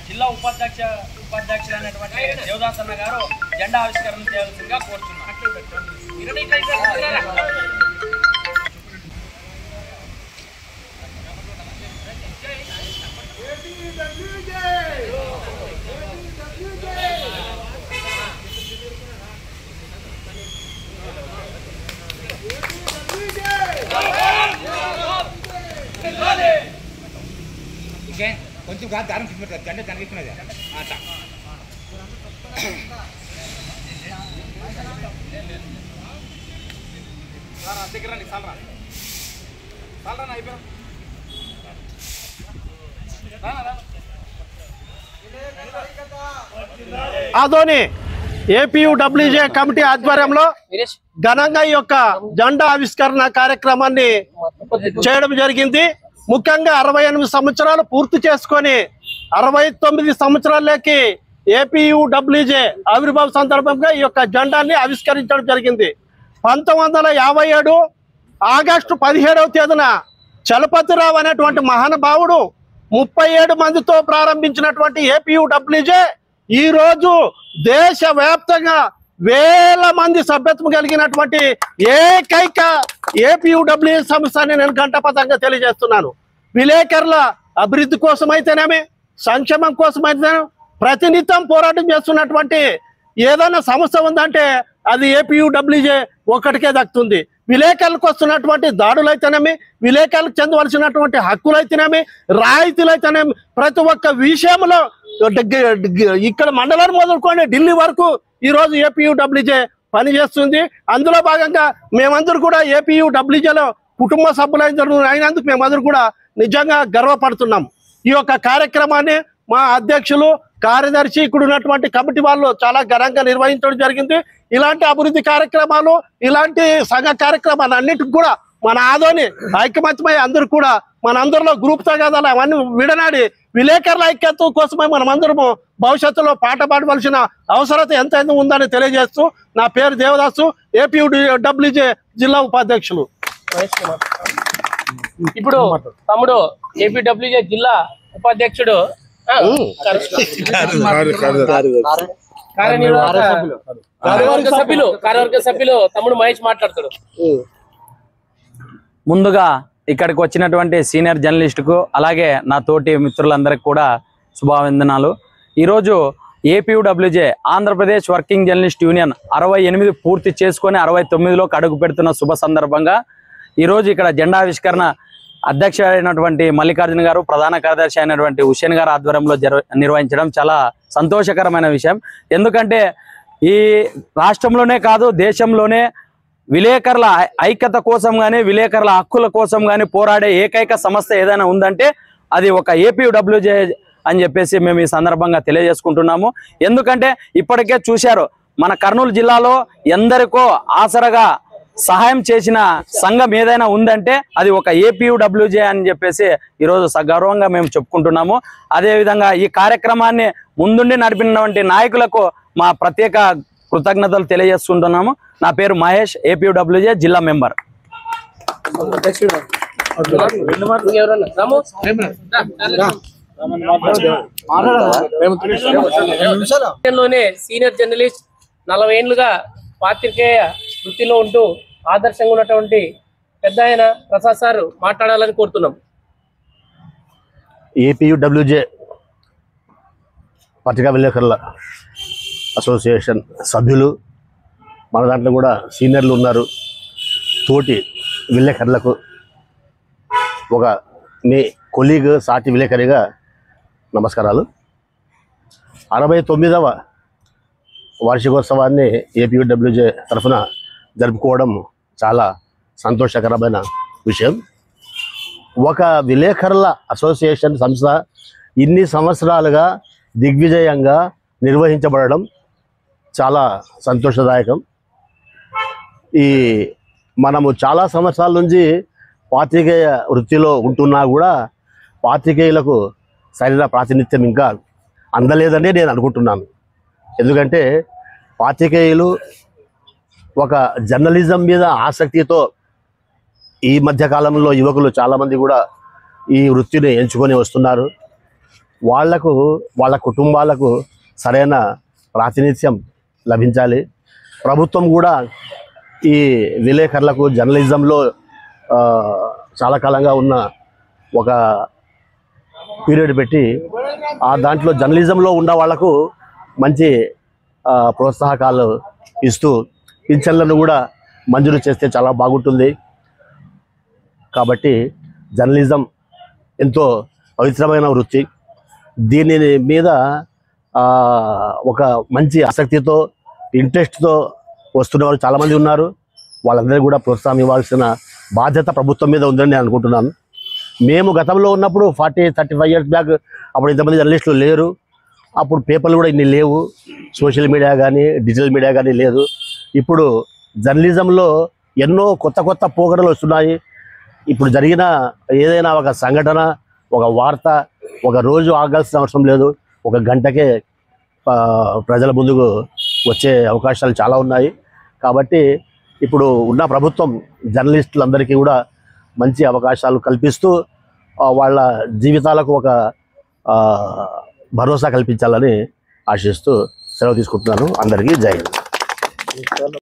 జిల్లా ఉపాధ్యక్షులైనటువంటి దేవదాస్ అన్న గారు జెండా ఆవిష్కరణ చేయాల్సిందిగా కోరుతున్నాం. కొంచెం కాదు దారం గంట కనిపిస్తున్నది అట్లా ఆదోని ఏపీయూడబ్ల్యూజే కమిటీ ఆధ్వర్యంలో ఘనంగా ఈ యొక్క జెండా ఆవిష్కరణ కార్యక్రమాన్ని చేయడం జరిగింది. ముఖ్యంగా 68 సంవత్సరాలు పూర్తి చేసుకొని 69 సంవత్సరాలకి ఏపీయూడబ్ల్యూజే ఆవిర్భావ సందర్భంగా ఈ యొక్క జెండాన్ని ఆవిష్కరించడం జరిగింది. 1957 ఆగస్టు 17వ తేదీన చలపతిరావు అనేటువంటి మహానుభావుడు 37 మందితో ప్రారంభించినటువంటి ఏపీయూడబ్ల్యూజే ఈ రోజు దేశవ్యాప్తంగా వేల మంది సభ్యత్వం కలిగినటువంటి ఏకైక ఏపీయూడబ్ల్యూజే సంస్థ అని నేను ఘంటాపథంగా తెలియజేస్తున్నాను. విలేకరుల అభివృద్ధి కోసమైతేనేమి, సంక్షేమం కోసమైతేనే ప్రతినిత్యం పోరాటం చేస్తున్నటువంటి ఏదైనా సమస్య ఉందంటే అది ఏపీయూడబ్ల్యూజే ఒక్కటికే దక్కుతుంది. విలేకరులకు వస్తున్నటువంటి దాడులైతేనేమి, విలేకరులకు చెందవలసినటువంటి హక్కులైతేనేమి, రాయితీలైతేనేమి, ప్రతి ఒక్క విషయంలో ఇక్కడ మండలాన్ని మొదలుకొని ఢిల్లీ వరకు ఈరోజు ఏపీయూడబ్ల్యూజే పనిచేస్తుంది. అందులో భాగంగా మేమందరూ కూడా ఏపీయూడబ్ల్యూజేలో కుటుంబ సభ్యులు అయినందుకు మేమందరూ కూడా నిజంగా గర్వపడుతున్నాం. ఈ యొక్క కార్యక్రమాన్ని మా అధ్యక్షులు, కార్యదర్శి, ఇక్కడ ఉన్నటువంటి కమిటీ వాళ్ళు చాలా ఘనంగా నిర్వహించడం జరిగింది. ఇలాంటి అభివృద్ధి కార్యక్రమాలు, ఇలాంటి సంఘ కార్యక్రమాలు అన్నిటికి కూడా మన ఆదోని ఐకమత్యమై అందరూ కూడా మన అందరిలో గ్రూప్ తగాదాలు అవన్నీ విడనాడి విలేకరుల ఐక్యత కోసమే మనమందరము భవిష్యత్తులో పాట పాడవలసిన అవసరత ఎంత ఉందని తెలియజేస్తూ నా పేరు దేవదాసు, ఏపీయూడబ్ల్యూజే జిల్లా ఉపాధ్యక్షులు. ఇప్పుడు తమ్ముడు ఏపీడబ్ల్యూజే జిల్లా ఉపాధ్యక్షుడు కార్యవర్గ సభ్యులు తమ్ముడు మహేష్ మాట్లాడతాడు. ముందుగా ఇక్కడికి వచ్చినటువంటి సీనియర్ జర్నలిస్టుకు అలాగే నా తోటి మిత్రులందరికీ కూడా శుభావందనాలు. ఈరోజు APUWJ Andhra Pradesh working journalist union 68 పూర్తి చేసుకొని 69లోకి అడుగు పెడుతున్న శుభ సందర్భంగా ఈరోజు ఇక్కడ జెండావిష్కరణ అధ్యక్షుడు అయినటువంటి మల్లికార్జున గారు, ప్రధాన కార్యదర్శి అయినటువంటి హుస్సేన్ గారు ఆధ్వర్యంలో నిర్వహించడం చాలా సంతోషకరమైన విషయం. ఎందుకంటే ఈ రాష్ట్రంలోనే కాదు దేశంలోనే విలేకరుల ఐక్యత కోసం కానీ విలేకరుల హక్కుల కోసం కానీ పోరాడే ఏకైక సంస్థ ఏదైనా ఉందంటే అది ఒక ఏపీయూడబ్ల్యూజే అని చెప్పేసి మేము ఈ సందర్భంగా తెలియజేసుకుంటున్నాము. ఎందుకంటే ఇప్పటికే చూశారు మన కర్నూలు జిల్లాలో ఎందరికో ఆసరగా సహాయం చేసిన సంఘం ఏదైనా ఉందంటే అది ఒక ఏపీయూడబ్ల్యూజే అని చెప్పేసి ఈరోజు సగౌరవంగా మేము చెప్పుకుంటున్నాము. అదేవిధంగా ఈ కార్యక్రమాన్ని ముందుండి నడిపినటువంటి నాయకులకు మా ప్రత్యేక కృతజ్ఞతలు తెలియజేస్తుంటున్నాము. నా పేరు మహేష్, ఏపీయూడబ్ల్యూజే జిల్లా మెంబర్. సీనియర్ జర్నలిస్ట్ 40 ఏళ్లుగా పాత్రికేయ వృత్తిలో ఉంటూ ఆదర్శంగా ఉన్నటువంటి పెద్ద ఆయన ప్రసాద్ సార్ మాట్లాడాలని కోరుతున్నాం. ఏపీయూడబ్ల్యూజే పత్రికా విలేకరుల అసోసియేషన్ సభ్యులు, మన దాంట్లో కూడా సీనియర్లు ఉన్నారు. తోటి విలేకరులకు ఒక మీ కొలీగ్, సాటి విలేకరిగా నమస్కారాలు. 69వ వార్షికోత్సవాన్ని ఏపీయూడబ్ల్యూజే తరఫున జరుపుకోవడం చాలా సంతోషకరమైన విషయం. ఒక విలేకరుల అసోసియేషన్ సంస్థ ఇన్ని సంవత్సరాలుగా దిగ్విజయంగా నిర్వహించబడడం చాలా సంతోషదాయకం. మనము చాలా సంవత్సరాల నుంచి పాత్రికేయ వృత్తిలో ఉంటున్నా కూడా పాత్రికేయులకు సరైన ప్రాతినిధ్యం ఇంకా అందలేదని నేను అనుకుంటున్నాను. ఎందుకంటే పాత్రికేయులు ఒక జర్నలిజం మీద ఆసక్తితో ఈ మధ్యకాలంలో యువకులు చాలామంది కూడా ఈ వృత్తిని ఎంచుకొని వస్తున్నారు. వాళ్లకు వాళ్ళ కుటుంబాలకు సరైన ప్రాతినిధ్యం లభించాలి. ప్రభుత్వం కూడా ఈ విలేకరులకు జర్నలిజంలో చాలా కాలంగా ఉన్న ఒక పీరియడ్ పెట్టి దాంట్లో జర్నలిజంలో ఉన్న వాళ్లకు మంచి ప్రోత్సాహకాలు ఇస్తూ పింఛన్లను కూడా మంజూరు చేస్తే చాలా బాగుంటుంది. కాబట్టి జర్నలిజం ఎంతో పవిత్రమైన వృత్తి. దీని మీద ఒక మంచి ఆసక్తితో ఇంట్రెస్ట్తో వస్తున్న వాళ్ళు చాలామంది ఉన్నారు. వాళ్ళందరికీ కూడా ప్రోత్సాహం ఇవ్వాల్సిన బాధ్యత ప్రభుత్వం మీద ఉందని నేను అనుకుంటున్నాను. మేము గతంలో ఉన్నప్పుడు 40-35 ఇయర్స్ బ్యాక్ అప్పుడు ఇంతమంది జర్నలిస్టులు లేరు. అప్పుడు పేపర్లు కూడా ఇన్ని లేవు, సోషల్ మీడియా కానీ డిజిటల్ మీడియా కానీ లేదు. ఇప్పుడు జర్నలిజంలో ఎన్నో కొత్త కొత్త పోకడలు వస్తున్నాయి. ఇప్పుడు జరిగిన ఏదైనా ఒక సంఘటన, ఒక వార్త ఒక రోజు ఆగాల్సిన అవసరం లేదు, ఒక గంటకే ప్రజల ముందుకు వచ్చే అవకాశాలు చాలా ఉన్నాయి. కాబట్టి ఇప్పుడు ఉన్న ప్రభుత్వం జర్నలిస్టులందరికీ కూడా మంచి అవకాశాలు కల్పిస్తూ వాళ్ళ జీవితాలకు ఒక భరోసా కల్పించాలని ఆశిస్తూ సెలవు తీసుకుంటున్నాను. అందరికీ జై హింద్.